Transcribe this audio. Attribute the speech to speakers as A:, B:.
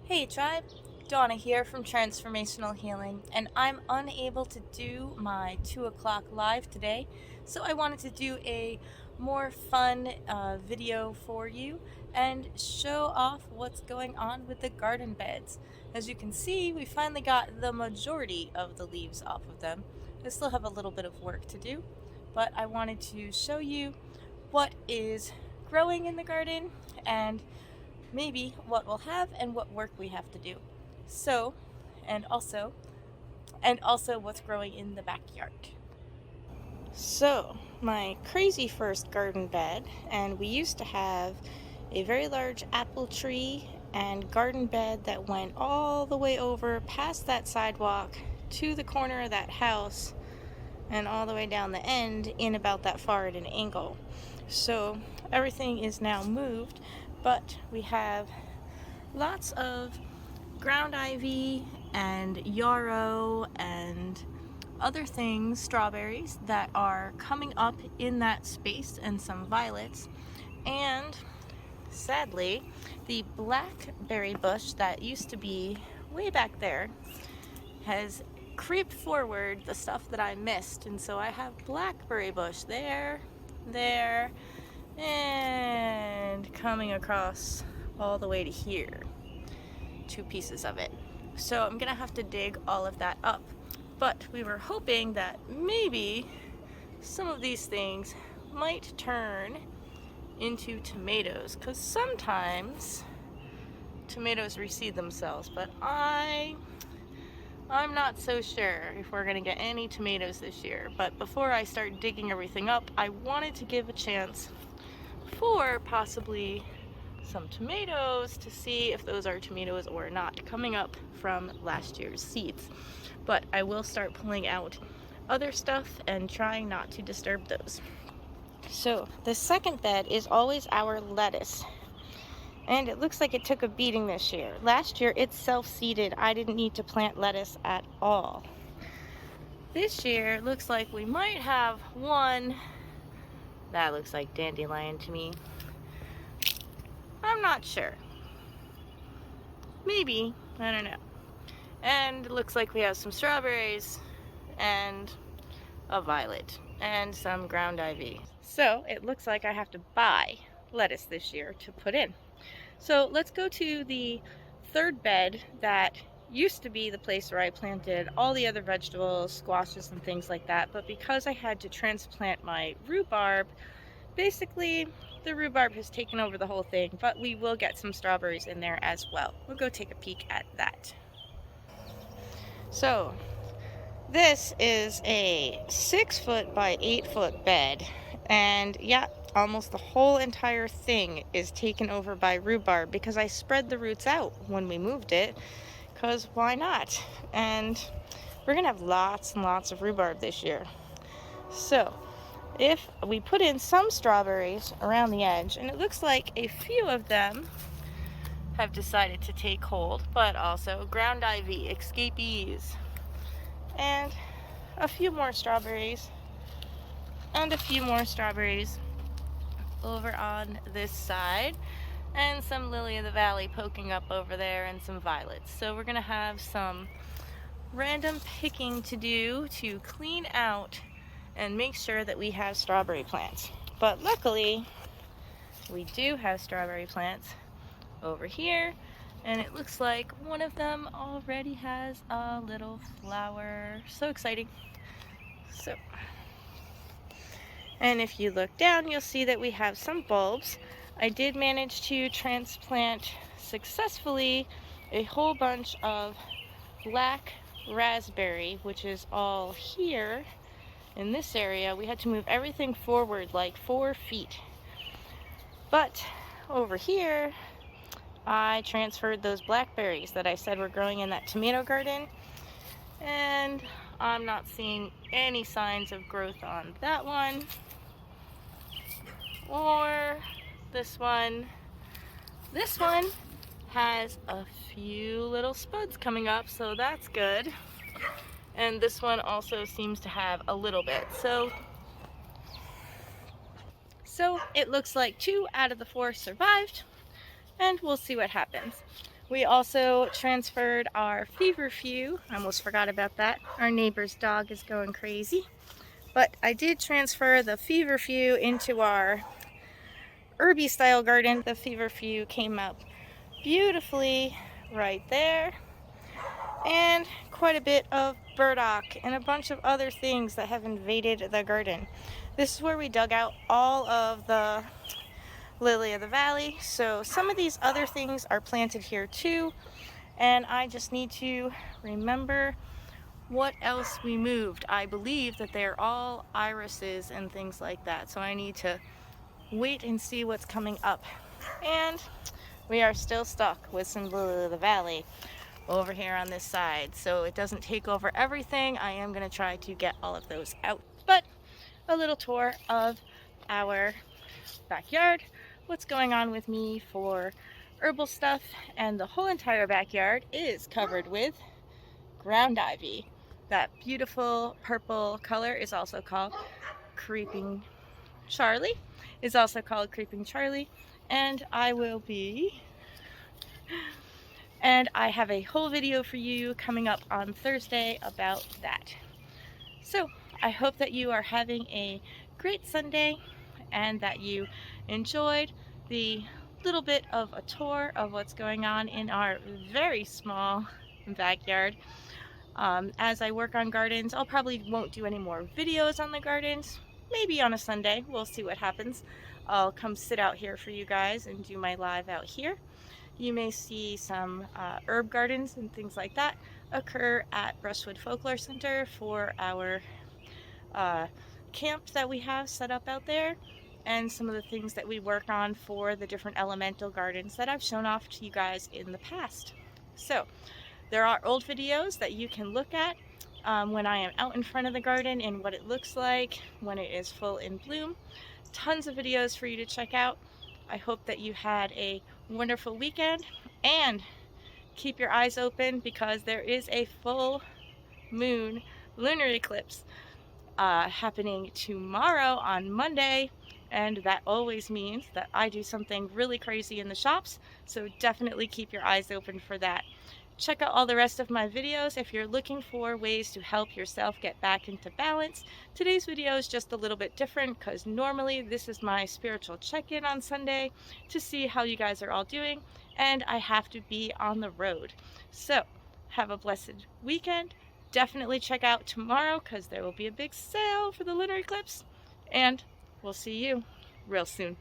A: Hey tribe, Dawna here from Transformational Healing, and I'm unable to do my 2 o'clock live today, so I wanted to do a more fun video for you and show off what's going on with the garden beds. As you can see, we finally got the majority of the leaves off of them. I still have a little bit of work to do, but I wanted to show you what is growing in the garden and maybe what we'll have and what work we have to do. So, and also what's growing in the backyard. So, my crazy first garden bed, and we used to have a very large apple tree and garden bed that went all the way over past that sidewalk to the corner of that house and all the way down the end in about that far at an angle. So everything is now moved, but we have lots of ground ivy and yarrow and other things, strawberries, that are coming up in that space, and some violets. And sadly, the blackberry bush that used to be way back there has creeped forward the stuff that I missed, and so I have blackberry bush there, and coming across all the way to here, 2 pieces of it. So I'm gonna have to dig all of that up, but we were hoping that maybe some of these things might turn into tomatoes, because sometimes tomatoes reseed themselves, but I'm not so sure if we're gonna get any tomatoes this year. But before I start digging everything up, I wanted to give a chance for possibly some tomatoes to see if those are tomatoes or not, coming up from last year's seeds. But I will start pulling out other stuff and trying not to disturb those. So the second bed is always our lettuce, and it looks like it took a beating this year. Last year it self-seeded. I didn't need to plant lettuce at all. This year it looks like we might have one. That looks like dandelion to me. I'm not sure. Maybe, I don't know. And it looks like we have some strawberries and a violet and some ground ivy. So it looks like I have to buy lettuce this year to put in. So let's go to the third bed that used to be the place where I planted all the other vegetables, squashes and things like that, but because I had to transplant my rhubarb, basically the rhubarb has taken over the whole thing, but we will get some strawberries in there as well. We'll go take a peek at that. So this is a 6-foot by 8-foot bed, and yeah, almost the whole entire thing is taken over by rhubarb because I spread the roots out when we moved it, because why not? And we're gonna have lots and lots of rhubarb this year. So if we put in some strawberries around the edge, and it looks like a few of them have decided to take hold, but also ground ivy, escapees, and a few more strawberries, and a few more strawberries over on this side, and some lily of the valley poking up over there, and some violets. So we're gonna have some random picking to do to clean out and make sure that we have strawberry plants. But luckily we do have strawberry plants over here, and it looks like one of them already has a little flower. So exciting. So, and if you look down, you'll see that we have some bulbs. I did manage to transplant successfully a whole bunch of black raspberry, which is all here in this area. We had to move everything forward like 4 feet. But over here, I transferred those blackberries that I said were growing in that tomato garden, and I'm not seeing any signs of growth on that one or this one. This one has a few little spuds coming up, so that's good. And this one also seems to have a little bit. So it looks like 2 out of the 4 survived, and we'll see what happens. We also transferred our feverfew. I almost forgot about that. Our neighbor's dog is going crazy. But I did transfer the feverfew into our herby style garden. The feverfew came up beautifully right there. And quite a bit of burdock and a bunch of other things that have invaded the garden. This is where we dug out all of the lily of the valley. So some of these other things are planted here too. And I just need to remember what else we moved. I believe that they're all irises and things like that. So I need to wait and see what's coming up. And we are still stuck with some lily of the valley over here on this side. So it doesn't take over everything. I am going to try to get all of those out. But a little tour of our backyard, what's going on with me for herbal stuff, and the whole entire backyard is covered with ground ivy. That beautiful purple color is also called Creeping Charlie, and I have a whole video for you coming up on Thursday about that. So I hope that you are having a great Sunday and that you enjoyed the little bit of a tour of what's going on in our very small backyard. As I work on gardens, I'll probably won't do any more videos on the gardens. Maybe on a Sunday, we'll see what happens. I'll come sit out here for you guys and do my live out here. You may see some herb gardens and things like that occur at Brushwood Folklore Center for our camp that we have set up out there, and some of the things that we work on for the different elemental gardens that I've shown off to you guys in the past. So there are old videos that you can look at when I am out in front of the garden and what it looks like when it is full in bloom. Tons of videos for you to check out. I hope that you had a wonderful weekend, and keep your eyes open because there is a full moon lunar eclipse happening tomorrow on Monday, and that always means that I do something really crazy in the shops, so definitely keep your eyes open for that. Check out all the rest of my videos if you're looking for ways to help yourself get back into balance. Today's video is just a little bit different because normally this is my spiritual check-in on Sunday to see how you guys are all doing, and I have to be on the road. So have a blessed weekend. Definitely check out tomorrow because there will be a big sale for the lunar eclipse, and we'll see you real soon.